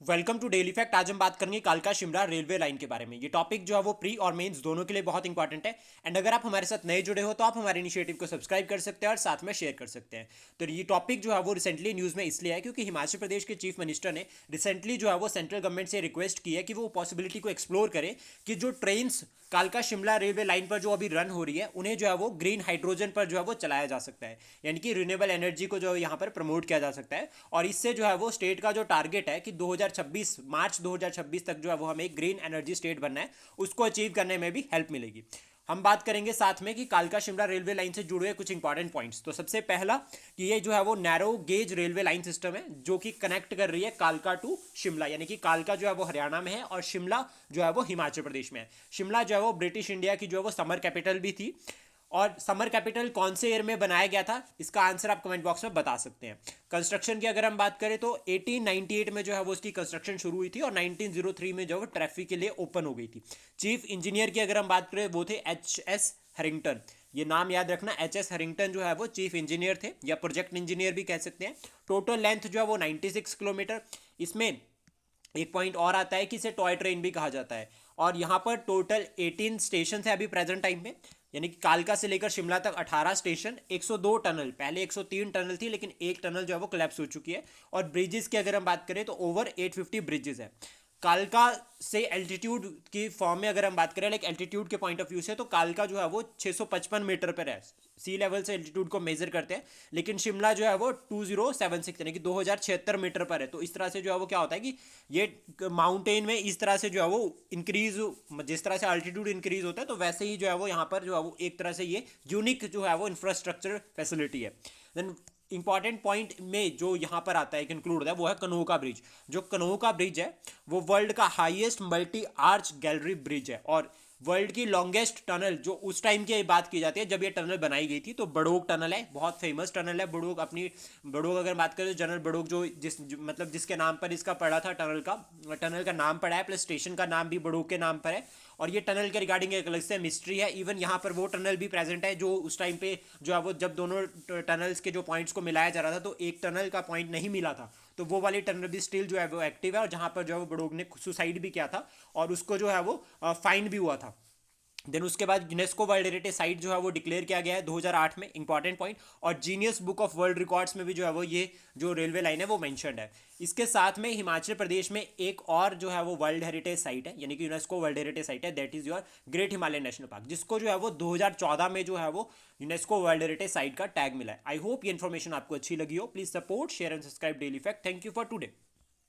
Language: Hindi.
Welcome to daily fact. आज हम बात करेंगे कालका शिमला रेलवे लाइन के बारे में। ये टॉपिक जो है वो प्री और मेंस दोनों के लिए बहुत इंपॉर्टेंट है। एंड अगर आप हमारे साथ नए जुड़े हो तो आप हमारे इनिशिएटिव को सब्सक्राइब कर सकते हैं और साथ में शेयर कर सकते हैं। तो ये टॉपिक जो है वो रिसेंटली न्यूज़ में इसलिए है क्योंकि हिमाचल प्रदेश के चीफ मिनिस्टर ने रिसेंटली जो है वो सेंट्रल गवर्नमेंट से रिक्वेस्ट की है कि वो पॉसिबिलिटी को एक्सप्लोर करे कि जो ट्रेन कालका शिमला रेलवे लाइन पर जो अभी रन हो रही है उन्हें जो है वो ग्रीन हाइड्रोजन पर जो है वो चलाया जा सकता है, यानी कि रिन्यूएबल एनर्जी को जो है यहाँ पर प्रमोट किया जा सकता है। और इससे जो है वो स्टेट का जो टारगेट है कि 2026 मार्च 2026 तक जो है वो हमें ग्रीन एनर्जी स्टेट बनना है, उसको अचीव करने में भी हेल्प मिलेगी। हम बात करेंगे साथ में कि कालका शिमला रेलवे लाइन से जुड़े हुए कुछ इंपॉर्टेंट पॉइंट्स। तो सबसे पहला कि ये जो है वो narrow gauge railway line system है जो कि कनेक्ट कर रही है कालका टू शिमला, यानी कि कालका जो है वो हरियाणा में है और शिमला जो है वो हिमाचल प्रदेश में है। शिमला जो है वो ब्रिटिश इंडिया की जो है वो समर कैपिटल भी थी। और समर कैपिटल कौन से ईयर में बनाया गया था, इसका आंसर आप कमेंट बॉक्स में बता सकते हैं। कंस्ट्रक्शन की अगर हम बात करें तो 1898 में जो है वो उसकी कंस्ट्रक्शन शुरू हुई थी और 1903 में जो है वो ट्रैफिक के लिए ओपन हो गई थी। चीफ इंजीनियर की अगर हम बात करें वो थे एच.एस. हैरिंगटन। ये नाम याद रखना, एच.एस. हैरिंगटन जो है वो चीफ इंजीनियर थे या प्रोजेक्ट इंजीनियर भी कह सकते हैं। टोटल लेंथ जो है वो 96 किलोमीटर। इसमें एक पॉइंट और आता है कि इसे टॉय ट्रेन भी कहा जाता है। और यहाँ पर टोटल 18 स्टेशन है अभी प्रेजेंट टाइम में, यानी कि कालका से लेकर शिमला तक 18 स्टेशन, 102 टनल। पहले 103 टनल थी लेकिन एक टनल जो है वो कोलैप्स हो चुकी है। और ब्रिजेस की अगर हम बात करें तो ओवर 850 ब्रिजेस है। कालका से एल्टीट्यूड की फॉर्म में अगर हम बात करें, लाइक एल्टीट्यूड के पॉइंट ऑफ व्यू से, तो कालका जो है वो 655 मीटर पर है, सी लेवल से एल्टीट्यूड को मेजर करते हैं। लेकिन शिमला जो है वो 2076 यानी कि 2076 मीटर पर है। तो इस तरह से जो है वो क्या होता है कि ये माउंटेन में इस तरह से जो है वो इंक्रीज, जिस तरह से अल्टीट्यूड इंक्रीज होता है तो वैसे ही जो है वो यहाँ पर जो है वो एक तरह से ये यूनिक जो है वो इंफ्रास्ट्रक्चर फैसिलिटी है। देन इंपॉर्टेंट पॉइंट में जो यहाँ पर आता है, एक इंक्लूड होता है, वो है कनोका ब्रिज। जो कनोका ब्रिज है वो वर्ल्ड का highest multi arch gallery bridge है और वर्ल्ड की लॉन्गेस्ट टनल जो उस टाइम की बात की जाती है जब ये टनल बनाई गई थी, तो बड़ोग टनल है, बहुत फेमस टनल है बड़ोग। अपनी बड़ोग अगर बात करें तो जनरल बड़ोग जो मतलब जिसके नाम पर इसका पड़ा था, टनल का नाम पड़ा है, प्लस स्टेशन का नाम भी बड़ोग के नाम पर है। और ये टनल के रिगार्डिंग एक अलग से मिस्ट्री है। इवन यहाँ पर वो टनल भी प्रेजेंट है जो उस टाइम पे जो है वो जब दोनों टनल्स के जो पॉइंट्स को मिलाया जा रहा था तो एक टनल का पॉइंट नहीं मिला था, तो वो वाली टनल भी स्टिल जो है वो एक्टिव है। और जहाँ पर जो है वो बड़ोग ने सुसाइड भी किया था और उसको जो है वो फाइन भी हुआ था। देन उसके बाद यूनेस्को वर्ल्ड हेरिटेज साइट जो है वो डिक्लेयर किया गया है 2008 में, इंपॉर्टेंट पॉइंट। और genius book of world records में भी जो है वो ये जो रेलवे लाइन है वो मेंशन्ड है। इसके साथ में हिमाचल प्रदेश में एक और जो है वो वर्ल्ड हेरिटेज साइट है, यानी कि यूनेस्को वर्ल्ड हेरिटेज साइट है, that is your great Himalayan national park, जिसको जो है वो 2014 में जो है वो यूनेस्को वर्ल्ड हेरिटेज साइट का टैग मिला है। आई होप ये इन्फॉर्मेशन आपको अच्छी लगी हो। Please support, share and subscribe daily fact. Thank you for today.